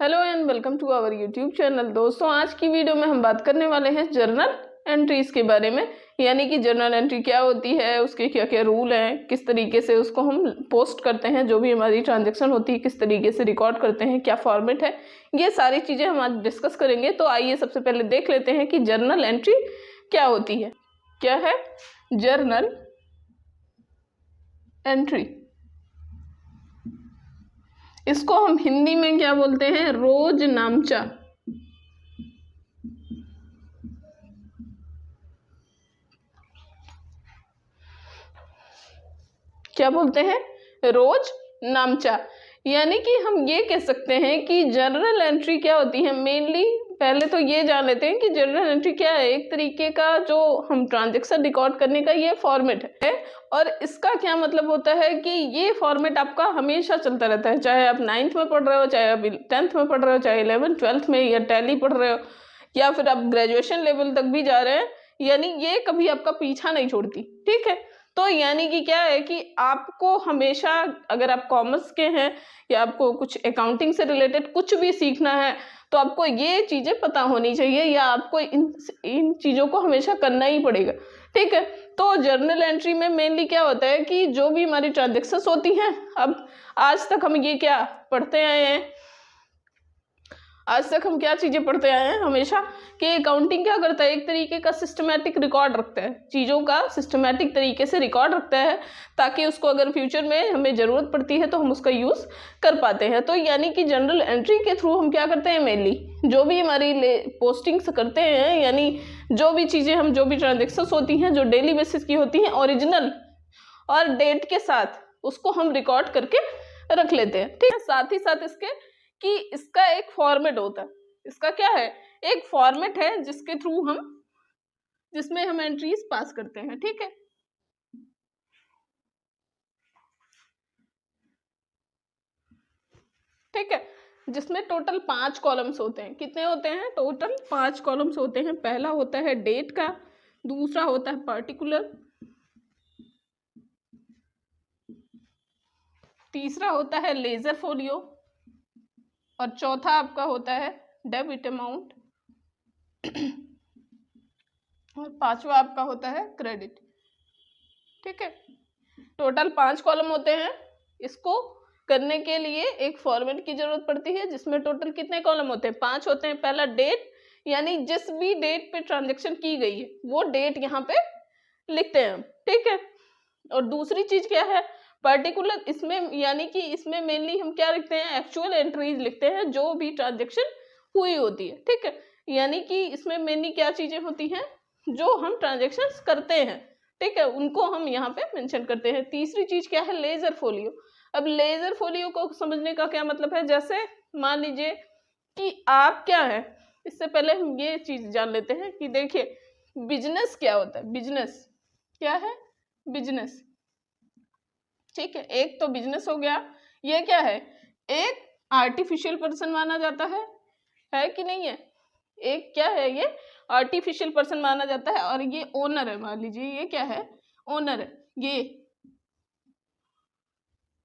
Hello and welcome to our YouTube channel. दोस्तों, आज की वीडियो में हम बात करने वाले हैं जर्नल एंट्रीज के बारे में, यानी कि जर्नल एंट्री क्या होती है, उसके क्या क्या रूल हैं, किस तरीके से उसको हम पोस्ट करते हैं, जो भी हमारी ट्रांजैक्शन होती है किस तरीके से रिकॉर्ड करते हैं, क्या फॉर्मेट है, ये सारी चीज़ें हम आज डिस्कस करेंगे। तो आइए सबसे पहले देख लेते हैं कि जर्नल एंट्री क्या होती है। क्या है जर्नल एंट्री? इसको हम हिंदी में क्या बोलते हैं? रोज नामचा। क्या बोलते हैं? रोज नामचा। यानी कि हम ये कह सकते हैं कि जर्नल एंट्री क्या होती है। मेनली पहले तो ये जान लेते हैं कि जर्नल एंट्री क्या है। एक तरीके का जो हम ट्रांजैक्शन रिकॉर्ड करने का ये फॉर्मेट है, और इसका क्या मतलब होता है कि ये फॉर्मेट आपका हमेशा चलता रहता है, चाहे आप 9th में पढ़ रहे हो, चाहे आप 10th में पढ़ रहे हो, चाहे 11th 12th में या टैली पढ़ रहे हो, या फिर आप ग्रेजुएशन लेवल तक भी जा रहे हैं। यानी ये कभी आपका पीछा नहीं छोड़ती। ठीक है, तो यानी कि क्या है कि आपको हमेशा, अगर आप कॉमर्स के हैं या आपको कुछ अकाउंटिंग से रिलेटेड कुछ भी सीखना है, तो आपको ये चीज़ें पता होनी चाहिए, या आपको इन चीज़ों को हमेशा करना ही पड़ेगा। ठीक है, तो जर्नल एंट्री में मेनली क्या होता है कि जो भी हमारी ट्रांजेक्शन्स होती हैं, अब आज तक हम ये क्या पढ़ते आए हैं, आज तक हम क्या चीज़ें पढ़ते आए हैं हमेशा, कि अकाउंटिंग क्या करता है, एक तरीके का सिस्टमैटिक रिकॉर्ड रखता है, चीज़ों का सिस्टमैटिक तरीके से रिकॉर्ड रखता है, ताकि उसको अगर फ्यूचर में हमें ज़रूरत पड़ती है तो हम उसका यूज़ कर पाते हैं। तो यानी कि जनरल एंट्री के थ्रू हम क्या करते हैं, मेनली जो भी हमारी पोस्टिंग्स करते हैं, यानी जो भी चीज़ें हम, जो भी ट्रांजेक्शन्स होती हैं जो डेली बेसिस की होती हैं, ओरिजिनल और डेट के साथ उसको हम रिकॉर्ड करके रख लेते हैं। ठीक है, साथ ही साथ इसके कि इसका एक फॉर्मेट होता है। इसका क्या है? एक फॉर्मेट है जिसके थ्रू हम, जिसमें हम एंट्रीज पास करते हैं। ठीक है, ठीक है, जिसमें टोटल 5 कॉलम्स होते हैं। कितने होते हैं? टोटल 5 कॉलम्स होते हैं। पहला होता है डेट का, दूसरा होता है पर्टिकुलर, तीसरा होता है लेजर फोलियो, और चौथा आपका होता है डेबिट अमाउंट, और पांचवा आपका होता है क्रेडिट। ठीक है, टोटल 5 कॉलम होते हैं। इसको करने के लिए एक फॉर्मेट की जरूरत पड़ती है, जिसमें टोटल कितने कॉलम होते हैं? 5 होते हैं। पहला डेट, यानी जिस भी डेट पे ट्रांजैक्शन की गई है वो डेट यहाँ पे लिखते हैं हम। ठीक है, और दूसरी चीज क्या है? पर्टिकुलर। इसमें यानी कि इसमें मेनली हम क्या लिखते हैं? एक्चुअल एंट्रीज लिखते हैं, जो भी ट्रांजैक्शन हुई होती है। ठीक है, यानी कि इसमें मेनली क्या चीजें होती हैं, जो हम ट्रांजैक्शन करते हैं, ठीक है, उनको हम यहाँ पे मेंशन करते हैं। तीसरी चीज क्या है? Ledger folio. अब लेजर फोलियो को समझने का क्या मतलब है? जैसे मान लीजिए कि आप क्या है, इससे पहले हम ये चीज जान लेते हैं कि देखिए बिजनेस क्या होता है। बिजनेस क्या है? बिजनेस। ठीक है, एक तो बिजनेस हो गया। ये क्या है? एक आर्टिफिशियल पर्सन माना जाता है कि नहीं है? एक क्या है? ये आर्टिफिशियल पर्सन माना जाता है, और ये ओनर है। मान लीजिए ये क्या है? ओनर है। ये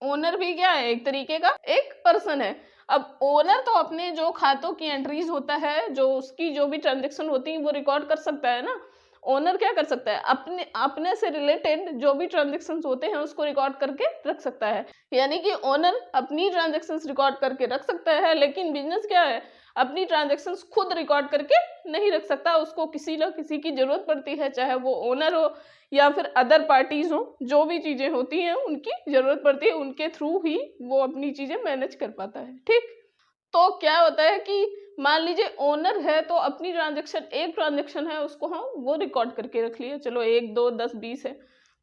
ओनर भी क्या है? एक तरीके का एक पर्सन है। अब ओनर तो अपने जो खातों की एंट्रीज होता है, जो उसकी जो भी ट्रांजेक्शन होती है वो रिकॉर्ड कर सकता है ना। ओनर क्या कर सकता है? अपने अपने से रिलेटेड जो भी ट्रांजेक्शन होते हैं उसको रिकॉर्ड करके रख सकता है। यानी कि ओनर अपनी ट्रांजेक्शन रिकॉर्ड करके रख सकता है, लेकिन बिजनेस क्या है? अपनी ट्रांजेक्शन खुद रिकॉर्ड करके नहीं रख सकता। उसको किसी न किसी की जरूरत पड़ती है, चाहे वो ओनर हो या फिर अदर पार्टीज हो, जो भी चीजें होती हैं उनकी जरूरत पड़ती है, उनके थ्रू ही वो अपनी चीजें मैनेज कर पाता है। ठीक, तो क्या होता है कि मान लीजिए ओनर है, तो अपनी ट्रांजेक्शन, एक ट्रांजेक्शन है उसको हम वो रिकॉर्ड करके रख लिया, चलो 1 2 10 20 है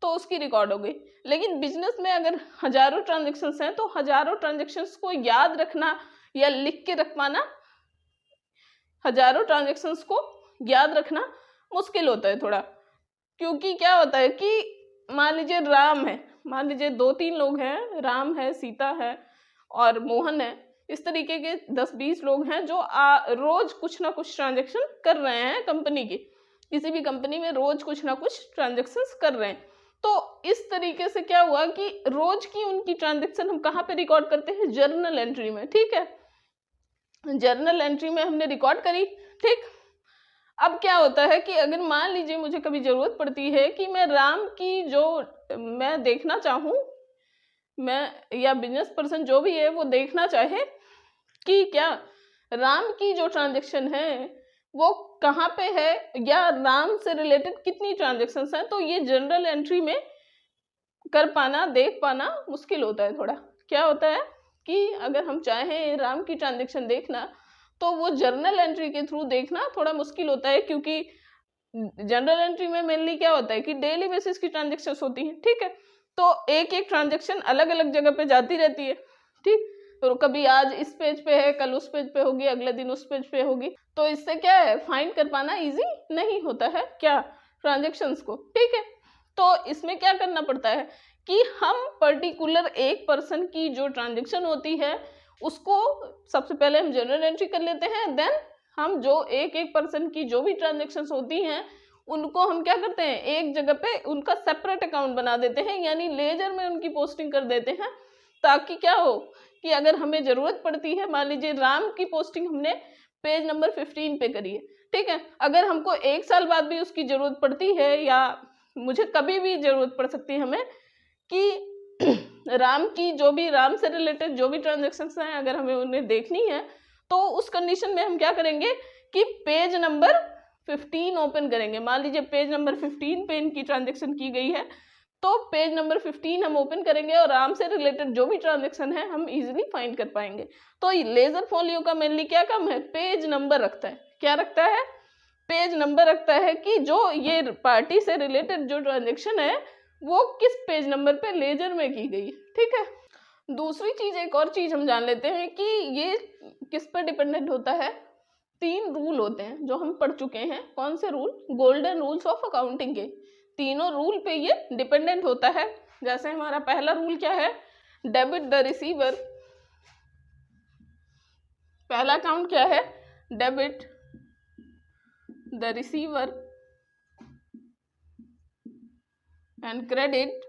तो उसकी रिकॉर्ड हो गई। लेकिन बिजनेस में अगर हजारों ट्रांजेक्शन्स हैं, तो हजारों ट्रांजेक्शन्स को याद रखना या लिख के रख पाना, हजारों ट्रांजेक्शन्स को याद रखना मुश्किल होता है थोड़ा। क्योंकि क्या होता है कि मान लीजिए राम है, मान लीजिए 2 3 लोग हैं, राम है, सीता है और मोहन है, इस तरीके के 10 20 लोग हैं जो रोज कुछ ना कुछ ट्रांजेक्शन कर रहे हैं। कंपनी की, किसी भी कंपनी में रोज कुछ ना कुछ ट्रांजेक्शन कर रहे हैं। तो इस तरीके से क्या हुआ कि रोज की उनकी ट्रांजेक्शन हम कहाँ पे रिकॉर्ड करते हैं? जर्नल एंट्री में। ठीक है, जर्नल एंट्री में हमने रिकॉर्ड करी, ठीक। अब क्या होता है कि अगर मान लीजिए मुझे कभी जरूरत पड़ती है कि मैं राम की जो मैं देखना चाहूँ, मैं या बिजनेस पर्सन जो भी है वो देखना चाहे कि क्या राम की जो ट्रांजेक्शन है वो कहाँ पे है या राम से रिलेटेड कितनी ट्रांजेक्शन्स हैं, तो ये जनरल एंट्री में कर पाना, देख पाना मुश्किल होता है थोड़ा। क्या होता है कि अगर हम चाहें राम की ट्रांजेक्शन देखना तो वो जर्नल एंट्री के थ्रू देखना थोड़ा मुश्किल होता है, क्योंकि जनरल एंट्री में मेनली क्या होता है कि डेली बेसिस की ट्रांजेक्शन होती हैं, ठीक है। तो एक एक ट्रांजेक्शन अलग अलग जगह पे जाती रहती है, ठीक। तो कभी आज इस पेज पे है, कल उस पेज पे होगी, अगले दिन उस पेज पे होगी, तो इससे क्या है फाइंड कर पाना इजी नहीं होता है क्या ट्रांजेक्शंस को, ठीक है। तो इसमें क्या करना पड़ता है कि हम पर्टिकुलर एक पर्सन की जो ट्रांजेक्शन होती है उसको सबसे पहले हम जनरल एंट्री कर लेते हैं, देन हम जो एक एक पर्सन की जो भी ट्रांजेक्शन्स होती हैं उनको हम क्या करते हैं एक जगह पे उनका सेपरेट अकाउंट बना देते हैं, यानी लेजर में उनकी पोस्टिंग कर देते हैं, ताकि क्या हो कि अगर हमें जरूरत पड़ती है, मान लीजिए राम की पोस्टिंग हमने पेज नंबर 15 पे करी है, ठीक है। अगर हमको 1 साल बाद भी उसकी जरूरत पड़ती है या मुझे कभी भी जरूरत पड़ सकती है हमें कि राम की जो भी राम से रिलेटेड जो भी ट्रांजेक्शन्स हैं अगर हमें उन्हें देखनी है, तो उस कंडीशन में हम क्या करेंगे कि पेज नंबर 15 ओपन करेंगे। मान लीजिए पेज नंबर 15 पे इनकी ट्रांजेक्शन की गई है, तो पेज नंबर 15 हम ओपन करेंगे और राम से रिलेटेड जो भी ट्रांजेक्शन है हम इजीली फाइंड कर पाएंगे। तो लेजर फोलियो का मेनली क्या काम है, पेज नंबर रखता है। क्या रखता है, पेज नंबर रखता है कि जो ये पार्टी से रिलेटेड जो ट्रांजेक्शन है वो किस पेज नंबर पे लेजर में की गई, ठीक है। दूसरी चीज, एक और चीज हम जान लेते हैं कि ये किस पर डिपेंडेंट होता है। 3 रूल होते हैं जो हम पढ़ चुके हैं। कौन से rule, golden rules of accounting के तीनों रूल पे ये डिपेंडेंट होता है। जैसे हमारा पहला रूल क्या है, डेबिट द रिसीवर। पहला अकाउंट क्या है, debit the receiver and credit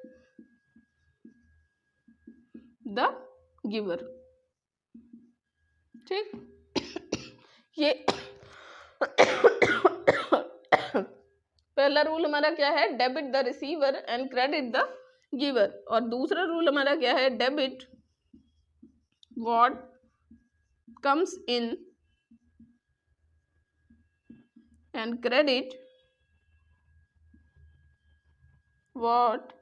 the giver, ठीक। ये पहला रूल हमारा क्या है, debit the receiver and credit the giver. और दूसरा रूल हमारा क्या है, debit what comes in and credit what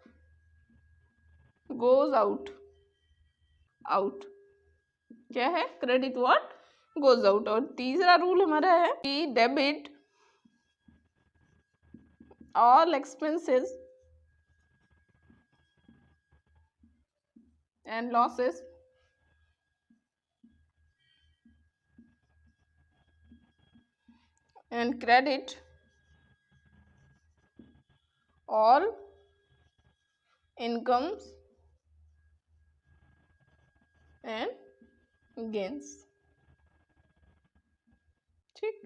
goes out. क्या है, क्रेडिट व्हाट गोज आउट। और तीसरा रूल हमारा है कि debit all expenses and losses and credit all incomes and gains, ठीक।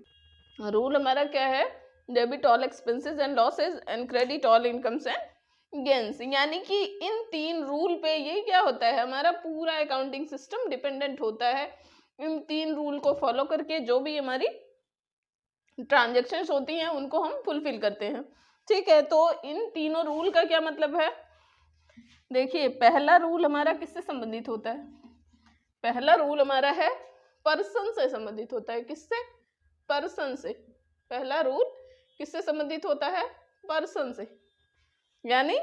रूल हमारा क्या है, debit all expenses and losses and credit all incomes and gains. यानी कि इन 3 रूल पे ये क्या होता है, हमारा पूरा अकाउंटिंग सिस्टम डिपेंडेंट होता है। इन 3 रूल को फॉलो करके जो भी हमारी ट्रांजेक्शन्स होती हैं उनको हम फुलफिल करते हैं, ठीक है। तो इन तीनों रूल का क्या मतलब है, देखिए पहला रूल हमारा किससे संबंधित होता है, पहला रूल हमारा है पर्सन से संबंधित होता है। किससे, पर्सन से। पहला रूल किससे संबंधित होता है, पर्सन से। यानी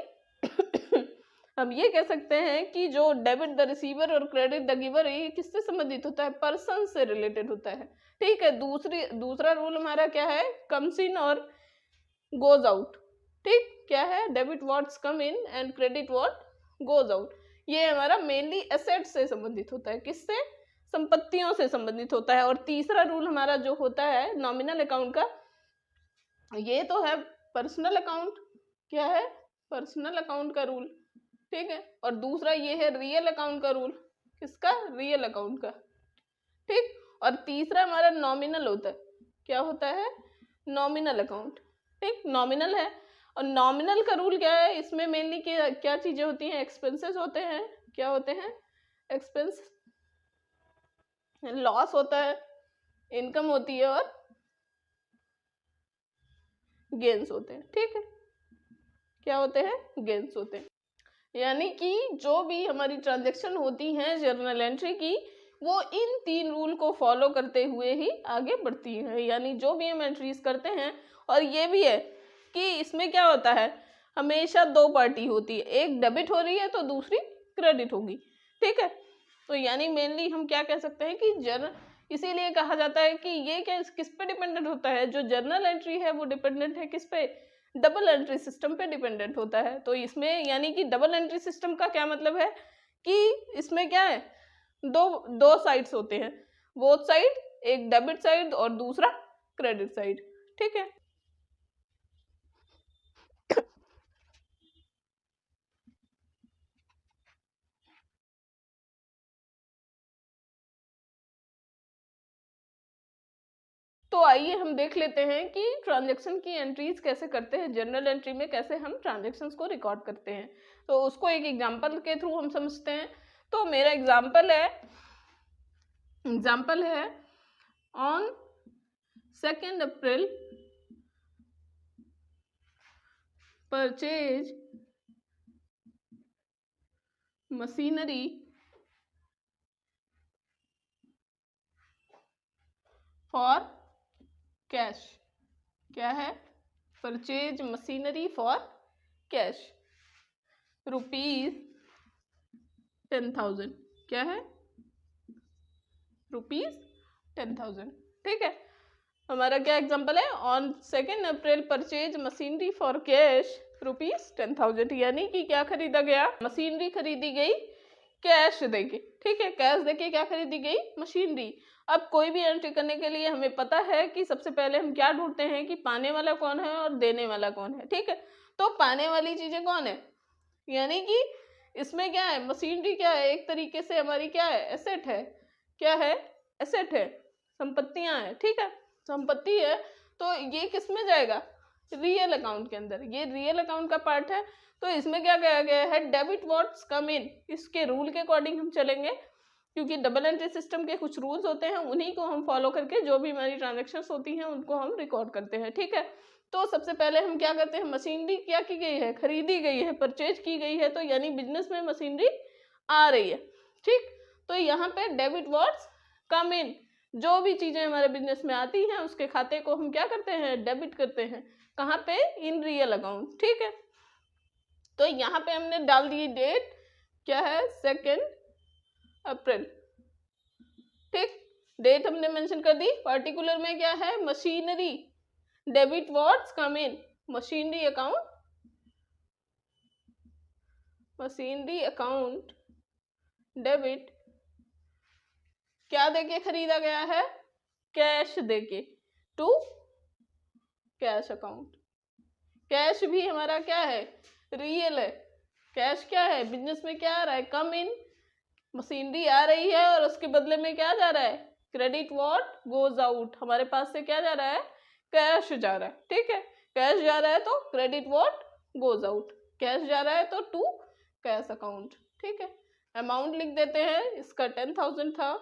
हम ये कह सकते हैं कि जो डेबिट द रिसीवर और क्रेडिट द गिवर ये किससे संबंधित होता है, पर्सन से रिलेटेड होता है, ठीक है। दूसरा रूल हमारा क्या है, कम्स इन और गोज आउट, ठीक। क्या है, debit what's come in and credit what goes out. ये हमारा मेनली एसेट से संबंधित होता है, किससे, संपत्तियों से संबंधित होता है। और तीसरा रूल हमारा जो होता है नॉमिनल अकाउंट का, ये तो है पर्सनल अकाउंट, क्या है, पर्सनल अकाउंट का रूल, ठीक है। और दूसरा ये है रियल अकाउंट का रूल, किसका, रियल अकाउंट का, ठीक। और तीसरा हमारा नॉमिनल होता है, क्या होता है, नॉमिनल अकाउंट, ठीक। नॉमिनल है और नॉमिनल का रूल क्या है, इसमें मेनली क्या चीजें होती हैं, एक्सपेंसेस होते हैं, क्या होते हैं, एक्सपेंस, लॉस होता है, इनकम होती है और गेन्स होते हैं। ठीक है, क्या होते हैं? गेन्स होते हैं। यानी कि जो भी हमारी ट्रांजैक्शन होती हैं जर्नल एंट्री की, वो इन 3 रूल को फॉलो करते हुए ही आगे बढ़ती है। यानी जो भी हम एंट्रीज करते हैं, और ये भी है कि इसमें क्या होता है, हमेशा 2 पार्टी होती है, एक डेबिट हो रही है तो दूसरी क्रेडिट होगी। ठीक है, तो यानी मेनली हम क्या कह सकते हैं कि इसीलिए कहा जाता है कि ये क्या किस पे डिपेंडेंट होता है, जो जर्नल एंट्री है वो डिपेंडेंट है किस पे, डबल एंट्री सिस्टम पे डिपेंडेंट होता है। तो इसमें यानी कि डबल एंट्री सिस्टम का क्या मतलब है कि इसमें क्या है, दो साइड्स होते हैं, बोथ साइड, एक डेबिट साइड और दूसरा क्रेडिट साइड। ठीक है, तो आइए हम देख लेते हैं कि ट्रांजैक्शन की एंट्रीज कैसे करते हैं, जनरल एंट्री में कैसे हम ट्रांजैक्शंस को रिकॉर्ड करते हैं। तो उसको एक एग्जांपल के थ्रू हम समझते हैं। तो मेरा एग्जांपल है on 2 April purchase machinery for cash. क्या है? Purchase machinery for cash ₹10,000। क्या है? ₹10,000। ठीक है, हमारा क्या एग्जांपल है, on 2 April purchase machinery for cash ₹10,000। यानी कि क्या खरीदा गया, मशीनरी खरीदी गई कैश देके। ठीक है, कैश देके क्या खरीदी गई, मशीनरी। अब कोई भी एंट्री करने के लिए हमें पता है कि सबसे पहले हम क्या ढूंढते हैं कि पाने वाला कौन है और देने वाला कौन है। ठीक है, तो पाने वाली चीजें कौन है, यानी कि इसमें क्या है, मशीनरी क्या है, एक तरीके से हमारी क्या है, एसेट है। क्या है? एसेट है, संपत्तियां हैं। ठीक है, संपत्ति है, तो ये किस में जाएगा, रियल अकाउंट के अंदर। ये रियल अकाउंट का पार्ट है। तो इसमें क्या कहा गया है, डेबिट व्हाट्स कम इन। इसके रूल के अकॉर्डिंग हम चलेंगे, क्योंकि डबल एंट्री सिस्टम के कुछ रूल्स होते हैं, उन्हीं को हम फॉलो करके जो भी हमारी ट्रांजैक्शंस होती हैं उनको हम रिकॉर्ड करते हैं। ठीक है, तो सबसे पहले हम क्या करते हैं, मशीनरी क्या की गई है, खरीदी गई है, परचेज की गई है, तो यानी बिजनेस में मशीनरी आ रही है। ठीक, तो यहाँ पे डेबिट व्हाट्स कम इन, जो भी चीजें हमारे बिजनेस में आती हैं उसके खाते को हम क्या करते हैं, डेबिट करते हैं। कहाँ पे, इन रियल अकाउंट। ठीक है, तो यहाँ पे हमने डाल दी डेट, क्या है, 2 अप्रैल। ठीक, डेट हमने मेंशन कर दी। पर्टिकुलर में क्या है, machinery, debit what's come in, machinery account, machinery account debit क्या देके खरीदा गया है, कैश देके, टू कैश अकाउंट। कैश भी हमारा क्या है, रियल है। कैश क्या है, बिजनेस में क्या आ रहा है, कम इन, मशीनरी आ रही है और उसके बदले में क्या जा रहा है, क्रेडिट व्हाट गोज आउट, हमारे पास से क्या जा रहा है, कैश जा रहा है। ठीक है, कैश जा रहा है तो credit what goes out, cash जा रहा है तो टू कैश अकाउंट। ठीक है, अमाउंट लिख देते हैं, इसका 10,000 था,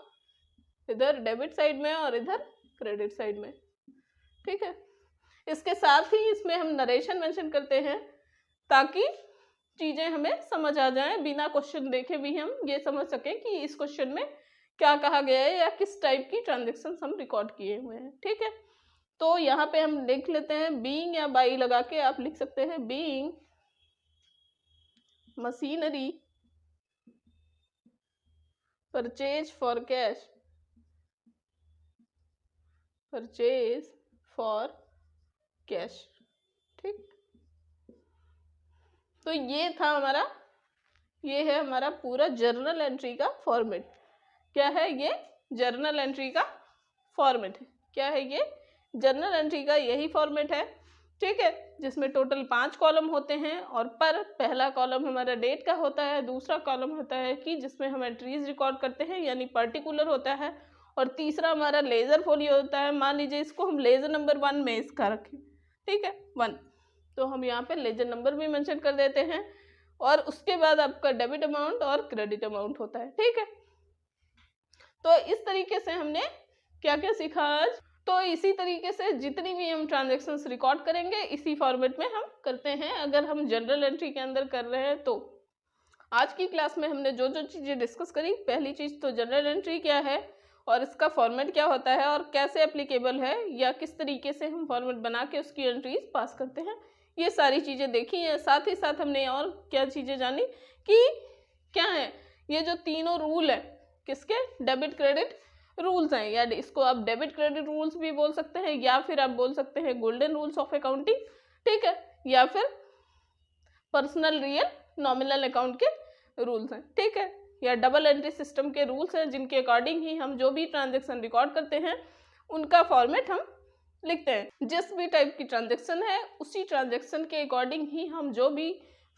इधर डेबिट साइड में और इधर क्रेडिट साइड में। ठीक है, इसके साथ ही इसमें हम नरेशन मेंशन करते हैं ताकि चीजें हमें समझ आ जाएं, बिना क्वेश्चन देखे भी हम ये समझ सकें कि इस क्वेश्चन में क्या कहा गया है या किस टाइप की ट्रांजैक्शन हम रिकॉर्ड किए हुए हैं। ठीक है, तो यहाँ पे हम लिख लेते हैं बीइंग या बाई लगा के आप लिख सकते हैं, being machinery purchase for cash, purchase for cash. ठीक, तो ये था हमारा, ये है हमारा पूरा जर्नल एंट्री का फॉर्मेट। क्या है ये, जर्नल एंट्री का फॉर्मेट है। क्या है ये, जर्नल एंट्री का यही फॉर्मेट है। ठीक है, जिसमें टोटल 5 कॉलम होते हैं और पर पहला कॉलम हमारा डेट का होता है, दूसरा कॉलम होता है कि जिसमें हम एंट्रीज रिकॉर्ड करते हैं यानी पर्टिकुलर होता है, और तीसरा हमारा लेजर फोलियो होता है। मान लीजिए इसको हम लेजर नंबर 1 में इसका रखें। ठीक है, 1, तो हम यहाँ पे लेजर नंबर भी मेंशन कर देते हैं, और उसके बाद आपका डेबिट अमाउंट और क्रेडिट अमाउंट होता है। ठीक है, तो इस तरीके से हमने क्या क्या सीखा आज? तो इसी तरीके से जितनी भी हम ट्रांजेक्शन्स रिकॉर्ड करेंगे इसी फॉर्मेट में हम करते हैं अगर हम जनरल एंट्री के अंदर कर रहे हैं तो। आज की क्लास में हमने जो जो चीज़ें डिस्कस करी, पहली चीज़ तो जनरल एंट्री क्या है और इसका फॉर्मेट क्या होता है और कैसे एप्लीकेबल है या किस तरीके से हम फॉर्मेट बना के उसकी एंट्रीज पास करते हैं, ये सारी चीज़ें देखी हैं। साथ ही साथ हमने और क्या चीज़ें जानी कि क्या है ये जो तीनों रूल है किसके, डेबिट क्रेडिट रूल्स हैं, या इसको आप डेबिट क्रेडिट रूल्स भी बोल सकते हैं या फिर आप बोल सकते हैं गोल्डन रूल्स ऑफ अकाउंटिंग, ठीक है, या फिर पर्सनल रियल नॉमिनल अकाउंट के रूल्स हैं, ठीक है, या डबल एंट्री सिस्टम के रूल्स हैं जिनके अकॉर्डिंग ही हम जो भी ट्रांजेक्शन रिकॉर्ड करते हैं उनका फॉर्मेट हम लिखते हैं। जिस भी टाइप की ट्रांजेक्शन है उसी ट्रांजेक्शन के अकॉर्डिंग ही हम जो भी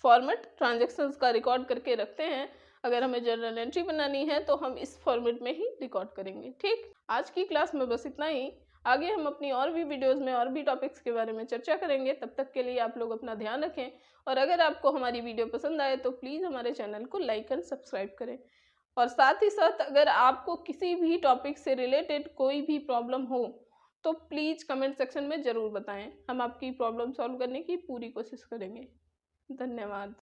फॉर्मेट ट्रांजेक्शन्स का रिकॉर्ड करके रखते हैं। अगर हमें जर्नल एंट्री बनानी है तो हम इस फॉर्मेट में ही रिकॉर्ड करेंगे। ठीक, आज की क्लास में बस इतना ही। आगे हम अपनी और भी वीडियोस में और भी टॉपिक्स के बारे में चर्चा करेंगे। तब तक के लिए आप लोग अपना ध्यान रखें और अगर आपको हमारी वीडियो पसंद आए तो प्लीज़ हमारे चैनल को लाइक एंड सब्सक्राइब करें। और साथ ही साथ अगर आपको किसी भी टॉपिक से रिलेटेड कोई भी प्रॉब्लम हो तो प्लीज़ कमेंट सेक्शन में ज़रूर बताएं। हम आपकी प्रॉब्लम सॉल्व करने की पूरी कोशिश करेंगे। धन्यवाद।